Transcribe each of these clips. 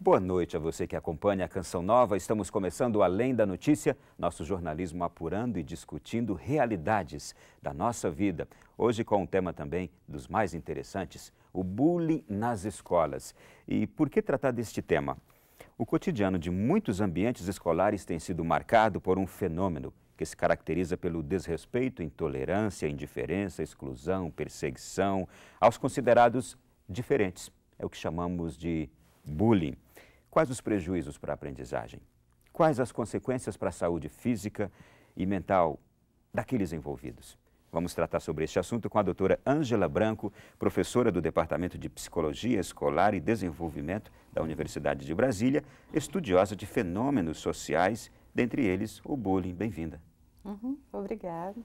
Boa noite a você que acompanha a Canção Nova. Estamos começando Além da Notícia, nosso jornalismo apurando e discutindo realidades da nossa vida. Hoje com um tema também dos mais interessantes, o bullying nas escolas. E por que tratar deste tema? O cotidiano de muitos ambientes escolares tem sido marcado por um fenômeno que se caracteriza pelo desrespeito, intolerância, indiferença, exclusão, perseguição aos considerados diferentes. É o que chamamos de bullying. Quais os prejuízos para a aprendizagem? Quais as consequências para a saúde física e mental daqueles envolvidos? Vamos tratar sobre este assunto com a doutora Ângela Branco, professora do Departamento de Psicologia Escolar e Desenvolvimento da Universidade de Brasília, estudiosa de fenômenos sociais, dentre eles o bullying. Bem-vinda. Obrigada.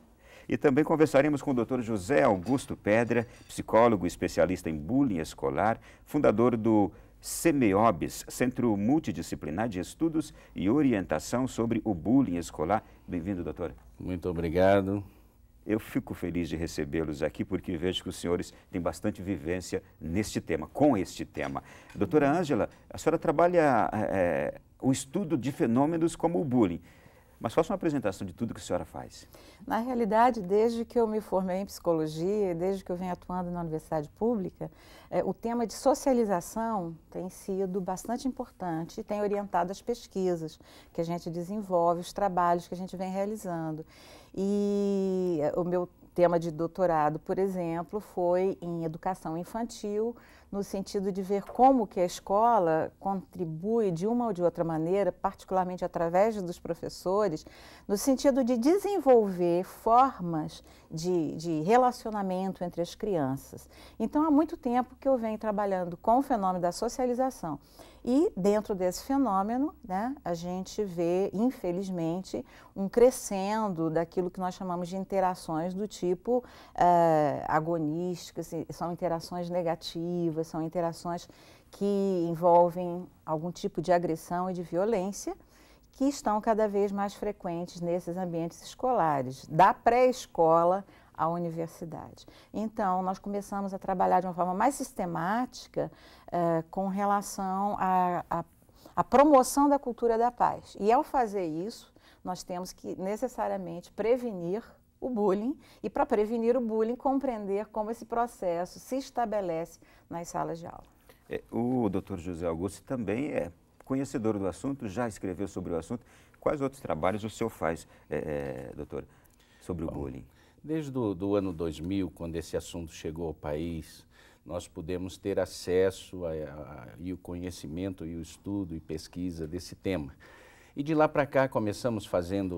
E também conversaremos com o Dr. José Augusto Pedra, psicólogo especialista em bullying escolar, fundador do CEMEOBS, Centro Multidisciplinar de Estudos e Orientação sobre o Bullying Escolar. Bem-vindo, doutor. Muito obrigado. Eu fico feliz de recebê-los aqui porque vejo que os senhores têm bastante vivência neste tema, com este tema. Doutora Ângela, a senhora trabalha o estudo de fenômenos como o bullying. Mas faça uma apresentação de tudo que a senhora faz. Na realidade, desde que eu me formei em psicologia, desde que eu venho atuando na universidade pública, o tema de socialização tem sido bastante importante e tem orientado as pesquisas que a gente desenvolve, os trabalhos que a gente vem realizando. E o meu tema de doutorado, por exemplo, foi em educação infantil, no sentido de ver como que a escola contribui de uma ou de outra maneira, particularmente através dos professores, no sentido de desenvolver formas de relacionamento entre as crianças. Então, há muito tempo que eu venho trabalhando com o fenômeno da socialização. E dentro desse fenômeno, né, a gente vê, infelizmente, um crescendo daquilo que nós chamamos de interações do tipo agonísticas, são interações negativas, são interações que envolvem algum tipo de agressão e de violência, que estão cada vez mais frequentes nesses ambientes escolares, da pré-escola à universidade. Então, nós começamos a trabalhar de uma forma mais sistemática com relação à promoção da cultura da paz. E, ao fazer isso, nós temos que necessariamente prevenir o bullying e, para prevenir o bullying, compreender como esse processo se estabelece nas salas de aula. O Dr. José Augusto também é conhecedor do assunto, já escreveu sobre o assunto. Quais outros trabalhos o senhor faz, doutor, sobre o bullying? Desde o ano 2000, quando esse assunto chegou ao país, nós pudemos ter acesso e o conhecimento e o estudo e pesquisa desse tema. E de lá para cá começamos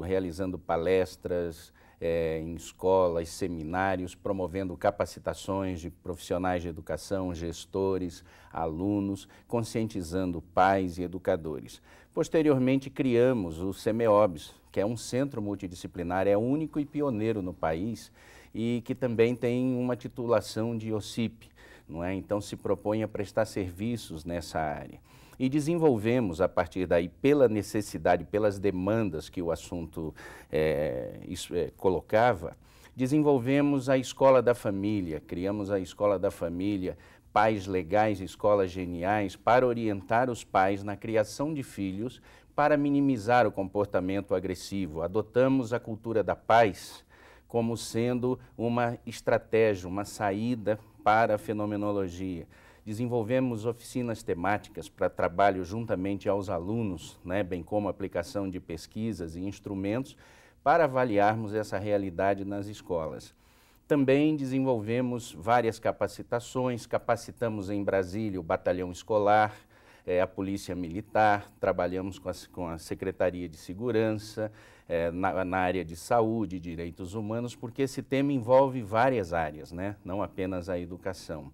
realizando palestras em escolas, seminários, promovendo capacitações de profissionais de educação, gestores, alunos, conscientizando pais e educadores. Posteriormente criamos o CEMEOBS, que é um centro multidisciplinar, é único e pioneiro no país e que também tem uma titulação de OCIP, não é? Então se propõe a prestar serviços nessa área. E desenvolvemos, a partir daí, pela necessidade, pelas demandas que o assunto colocava, desenvolvemos a Escola da Família, criamos a Escola da Família, Pais Legais, Escolas Geniais, para orientar os pais na criação de filhos, para minimizar o comportamento agressivo. Adotamos a cultura da paz como sendo uma estratégia, uma saída para a fenomenologia. Desenvolvemos oficinas temáticas para trabalho juntamente aos alunos, né, bem como aplicação de pesquisas e instrumentos para avaliarmos essa realidade nas escolas. Também desenvolvemos várias capacitações, capacitamos em Brasília o batalhão escolar, a Polícia Militar, trabalhamos com a Secretaria de Segurança, na área de saúde e direitos humanos, porque esse tema envolve várias áreas, né, não apenas a educação.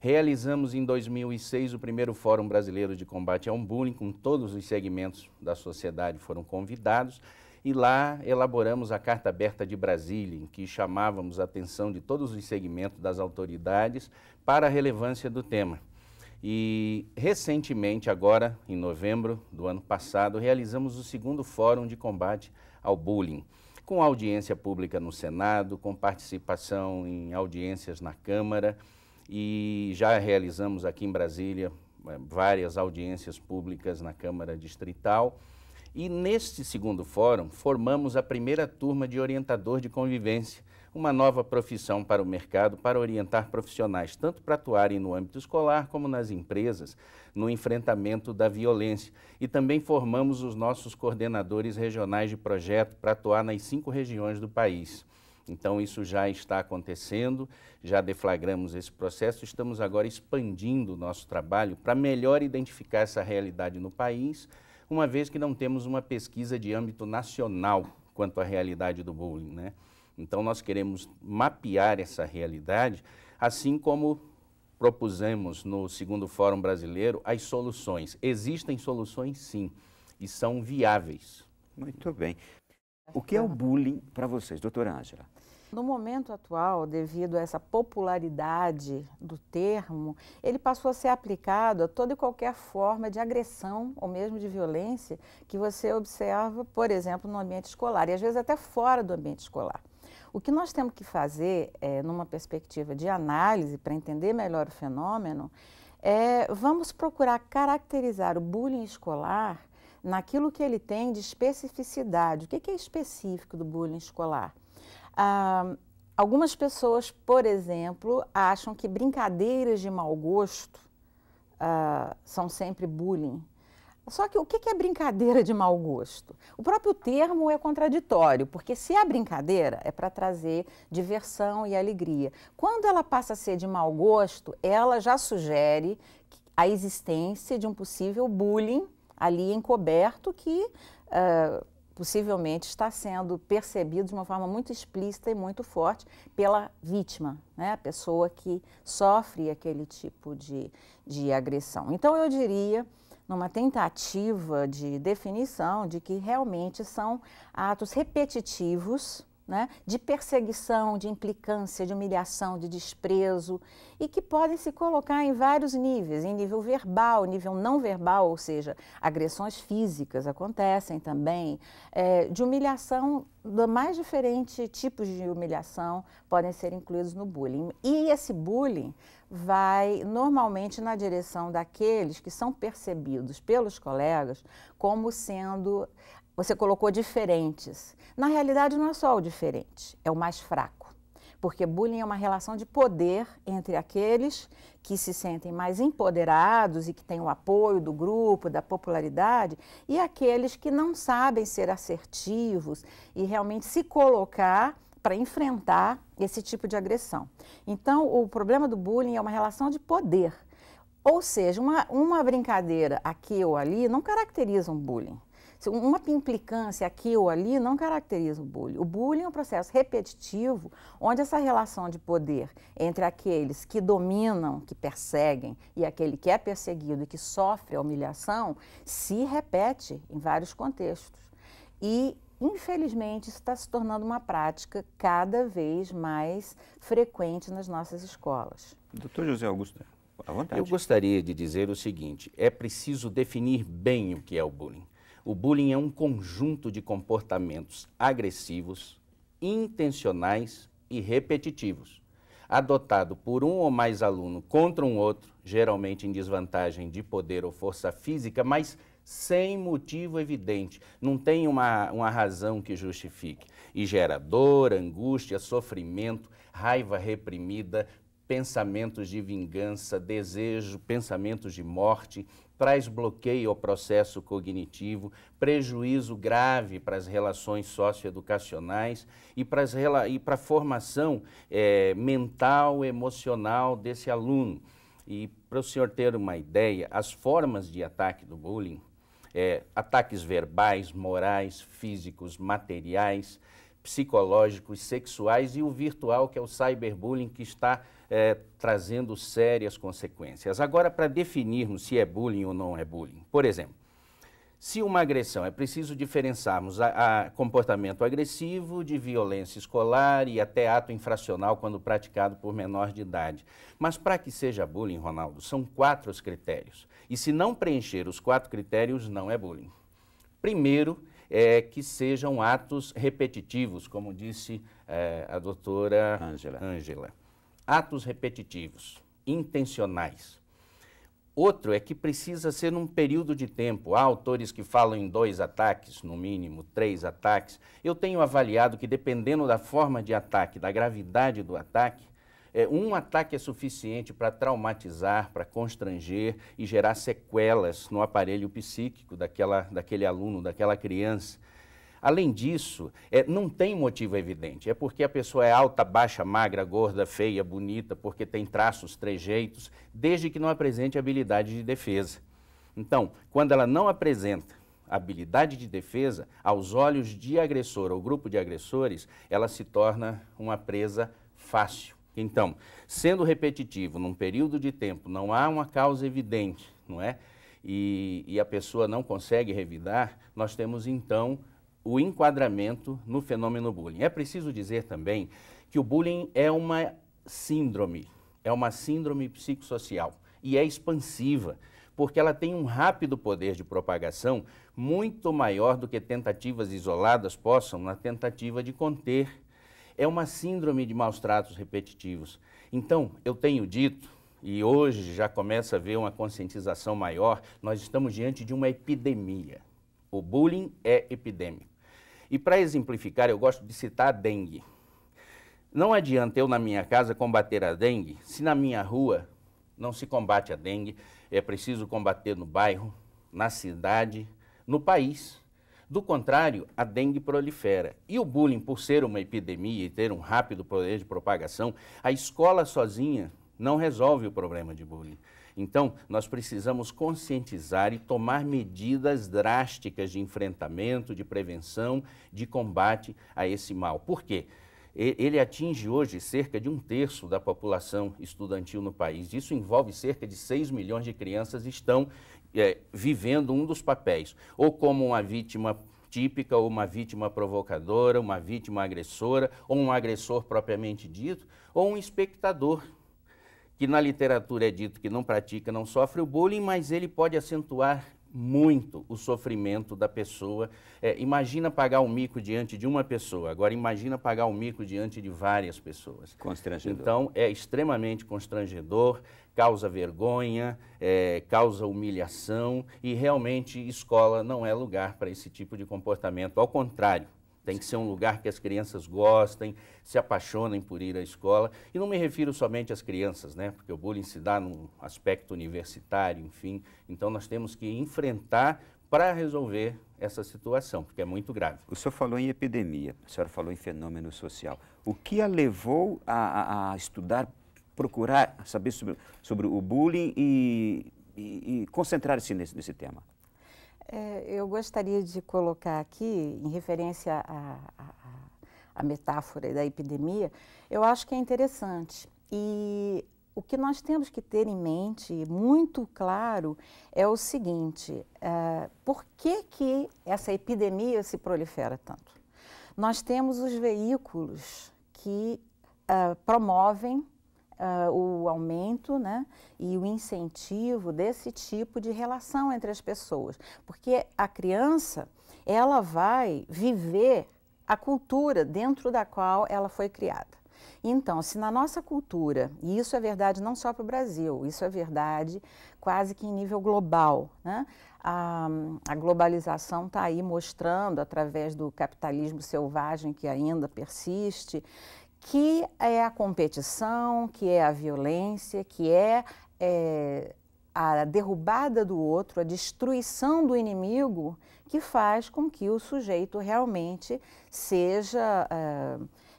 Realizamos em 2006 o primeiro Fórum Brasileiro de Combate ao Bullying, com todos os segmentos da sociedade foram convidados, e lá elaboramos a Carta Aberta de Brasília, em que chamávamos a atenção de todos os segmentos das autoridades para a relevância do tema. E recentemente, agora, em novembro do ano passado, realizamos o segundo Fórum de Combate ao Bullying, com audiência pública no Senado, com participação em audiências na Câmara, e já realizamos aqui em Brasília várias audiências públicas na Câmara Distrital. E neste segundo fórum, formamos a primeira turma de orientador de convivência, uma nova profissão para o mercado, para orientar profissionais, tanto para atuarem no âmbito escolar como nas empresas, no enfrentamento da violência. E também formamos os nossos coordenadores regionais de projeto para atuar nas 5 regiões do país. Então, isso já está acontecendo, já deflagramos esse processo, estamos agora expandindo o nosso trabalho para melhor identificar essa realidade no país, uma vez que não temos uma pesquisa de âmbito nacional quanto à realidade do bullying, né? Então, nós queremos mapear essa realidade, assim como propusemos no segundo Fórum Brasileiro as soluções. Existem soluções, sim, e são viáveis. Muito bem. O que é o bullying para vocês, doutora Ângela? No momento atual, devido a essa popularidade do termo, ele passou a ser aplicado a toda e qualquer forma de agressão ou mesmo de violência que você observa, por exemplo, no ambiente escolar e às vezes até fora do ambiente escolar. O que nós temos que fazer, numa perspectiva de análise, para entender melhor o fenômeno, vamos procurar caracterizar o bullying escolar naquilo que ele tem de especificidade. O que é específico do bullying escolar? Algumas pessoas, por exemplo, acham que brincadeiras de mau gosto são sempre bullying. Só que o que é brincadeira de mau gosto? O próprio termo é contraditório, porque se a brincadeira é para trazer diversão e alegria, quando ela passa a ser de mau gosto, ela já sugere a existência de um possível bullying ali encoberto que possivelmente está sendo percebido de uma forma muito explícita e muito forte pela vítima, né? A pessoa que sofre aquele tipo de agressão. Então, eu diria, numa tentativa de definição de que realmente são atos repetitivos, né, de perseguição, de implicância, de humilhação, de desprezo, e que podem se colocar em vários níveis, em nível verbal, nível não verbal, ou seja, agressões físicas acontecem também, de humilhação, dos mais diferentes tipos de humilhação podem ser incluídos no bullying. E esse bullying vai normalmente na direção daqueles que são percebidos pelos colegas como sendo, você colocou, diferentes. Na realidade, não é só o diferente, é o mais fraco. Porque bullying é uma relação de poder entre aqueles que se sentem mais empoderados e que têm o apoio do grupo, da popularidade, e aqueles que não sabem ser assertivos e realmente se colocar para enfrentar esse tipo de agressão. Então, o problema do bullying é uma relação de poder. Ou seja, uma brincadeira aqui ou ali não caracteriza um bullying. Uma implicância aqui ou ali não caracteriza o bullying. O bullying é um processo repetitivo, onde essa relação de poder entre aqueles que dominam, que perseguem, e aquele que é perseguido e que sofre a humilhação, se repete em vários contextos. E, infelizmente, isso está se tornando uma prática cada vez mais frequente nas nossas escolas. Doutor José Augusto, à vontade. Eu gostaria de dizer o seguinte: é preciso definir bem o que é o bullying. O bullying é um conjunto de comportamentos agressivos, intencionais e repetitivos, adotado por um ou mais alunos contra um outro, geralmente em desvantagem de poder ou força física, mas sem motivo evidente, não tem uma razão que justifique, e gera dor, angústia, sofrimento, raiva reprimida, pensamentos de vingança, desejo, pensamentos de morte, traz bloqueio ao processo cognitivo, prejuízo grave para as relações socioeducacionais e para a formação mental, emocional desse aluno. E para o senhor ter uma ideia, as formas de ataque do bullying, ataques verbais, morais, físicos, materiais, psicológicos, sexuais e o virtual, que é o cyberbullying, que está trazendo sérias consequências. Agora, para definirmos se é bullying ou não é bullying, por exemplo, se uma agressão, é preciso diferenciarmos a comportamento agressivo de violência escolar e até ato infracional quando praticado por menor de idade. Mas para que seja bullying, Ronaldo, são 4 os critérios. E se não preencher os 4 critérios, não é bullying. Primeiro, que sejam atos repetitivos, como disse a doutora Ângela. Atos repetitivos, intencionais. Outro é que precisa ser num período de tempo. Há autores que falam em 2 ataques, no mínimo 3 ataques. Eu tenho avaliado que, dependendo da forma de ataque, da gravidade do ataque, um ataque é suficiente para traumatizar, para constranger e gerar sequelas no aparelho psíquico daquele aluno, daquela criança. Além disso, não tem motivo evidente. É porque a pessoa é alta, baixa, magra, gorda, feia, bonita, porque tem traços, trejeitos, desde que não apresente habilidade de defesa. Então, quando ela não apresenta habilidade de defesa, aos olhos de agressor ou grupo de agressores, ela se torna uma presa fácil. Então, sendo repetitivo, num período de tempo, não há uma causa evidente, não é? E a pessoa não consegue revidar, nós temos então o enquadramento no fenômeno bullying. É preciso dizer também que o bullying é uma síndrome psicossocial e é expansiva, porque ela tem um rápido poder de propagação muito maior do que tentativas isoladas possam na tentativa de conter. É uma síndrome de maus-tratos repetitivos. Então, eu tenho dito, e hoje já começa a haver uma conscientização maior, nós estamos diante de uma epidemia. O bullying é epidêmico. E para exemplificar, eu gosto de citar a dengue. Não adianta eu, na minha casa, combater a dengue, se na minha rua não se combate a dengue. É preciso combater no bairro, na cidade, no país. Do contrário, a dengue prolifera. E o bullying, por ser uma epidemia e ter um rápido poder de propagação, a escola sozinha não resolve o problema de bullying. Então, nós precisamos conscientizar e tomar medidas drásticas de enfrentamento, de prevenção, de combate a esse mal. Por quê? Ele atinge hoje cerca de 1/3 da população estudantil no país. Isso envolve cerca de 6 milhões de crianças que estão vivendo um dos papéis, ou como uma vítima típica, ou uma vítima provocadora, uma vítima agressora, ou um agressor propriamente dito, ou um espectador, que na literatura é dito que não pratica, não sofre o bullying, mas ele pode acentuar muito o sofrimento da pessoa. Imagina pagar um mico diante de uma pessoa, agora imagina pagar um mico diante de várias pessoas. Constrangedor. Então, é extremamente constrangedor, causa vergonha, causa humilhação e realmente escola não é lugar para esse tipo de comportamento. Ao contrário, tem que ser um lugar que as crianças gostem, se apaixonem por ir à escola. E não me refiro somente às crianças, né? Porque o bullying se dá no aspecto universitário, enfim. Então, nós temos que enfrentar para resolver essa situação, porque é muito grave. O senhor falou em epidemia, a senhora falou em fenômeno social. O que a levou a estudar, procurar saber sobre o bullying e concentrar-se nesse tema? Eu gostaria de colocar aqui, em referência à metáfora da epidemia, eu acho que é interessante. E o que nós temos que ter em mente, muito claro, é o seguinte: por que essa epidemia se prolifera tanto? Nós temos os veículos que promovem o aumento, né, e o incentivo desse tipo de relação entre as pessoas. Porque a criança, ela vai viver a cultura dentro da qual ela foi criada. Então, se na nossa cultura, e isso é verdade não só para o Brasil, isso é verdade quase que em nível global, né? A globalização está aí mostrando, através do capitalismo selvagem que ainda persiste, que é a competição, que é a violência, que é a derrubada do outro, a destruição do inimigo, que faz com que o sujeito realmente seja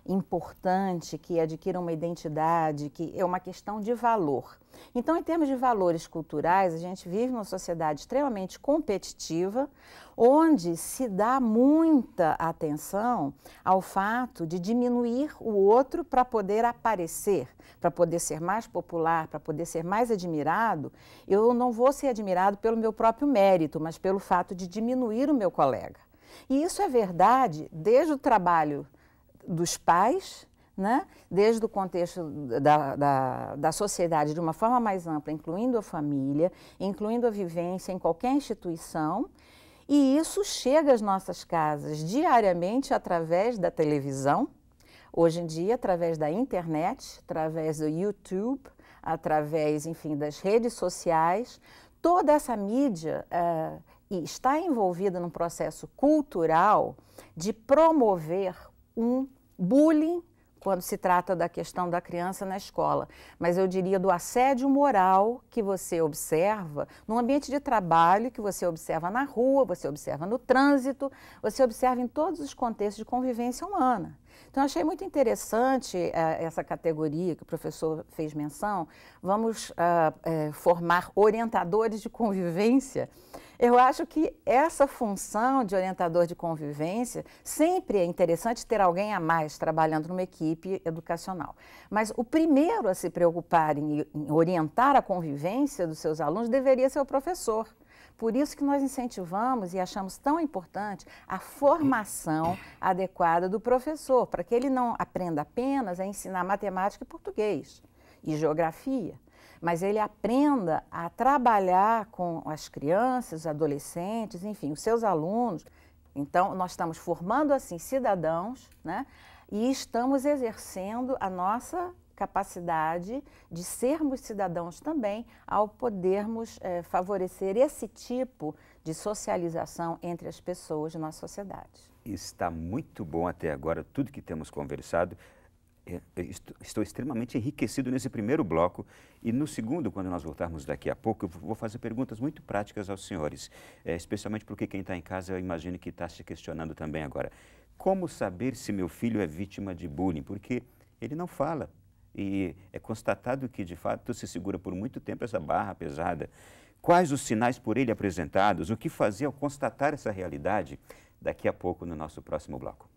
importante, que adquira uma identidade, que é uma questão de valor. Então, em termos de valores culturais, a gente vive numa sociedade extremamente competitiva, onde se dá muita atenção ao fato de diminuir o outro para poder aparecer, para poder ser mais popular, para poder ser mais admirado. Eu não vou ser admirado pelo meu próprio mérito, mas pelo fato de diminuir o meu colega. E isso é verdade desde o trabalho dos pais, né? Desde o contexto da sociedade de uma forma mais ampla, incluindo a família, incluindo a vivência em qualquer instituição, e isso chega às nossas casas diariamente através da televisão, hoje em dia através da internet, através do YouTube, através, enfim, das redes sociais. Toda essa mídia está envolvida num processo cultural de promover um bullying quando se trata da questão da criança na escola, mas eu diria do assédio moral que você observa no ambiente de trabalho, que você observa na rua, você observa no trânsito, você observa em todos os contextos de convivência humana. Então, achei muito interessante essa categoria que o professor fez menção. Vamos formar orientadores de convivência. Eu acho que essa função de orientador de convivência sempre é interessante ter alguém a mais trabalhando numa equipe educacional. Mas o primeiro a se preocupar em orientar a convivência dos seus alunos deveria ser o professor. Por isso que nós incentivamos e achamos tão importante a formação adequada do professor, para que ele não aprenda apenas a ensinar matemática e português e geografia, mas ele aprenda a trabalhar com as crianças, os adolescentes, enfim, os seus alunos. Então, nós estamos formando, assim, cidadãos, né? E estamos exercendo a nossa capacidade de sermos cidadãos também ao podermos favorecer esse tipo de socialização entre as pessoas de nossa sociedade. Está muito bom até agora tudo que temos conversado. Estou extremamente enriquecido nesse primeiro bloco e no segundo, quando nós voltarmos daqui a pouco, eu vou fazer perguntas muito práticas aos senhores, especialmente porque quem está em casa eu imagino que está se questionando também agora. Como saber se meu filho é vítima de bullying? Porque ele não fala. E é constatado que, de fato, se segura por muito tempo essa barra pesada. Quais os sinais por ele apresentados? O que fazer ao constatar essa realidade? Daqui a pouco, no nosso próximo bloco.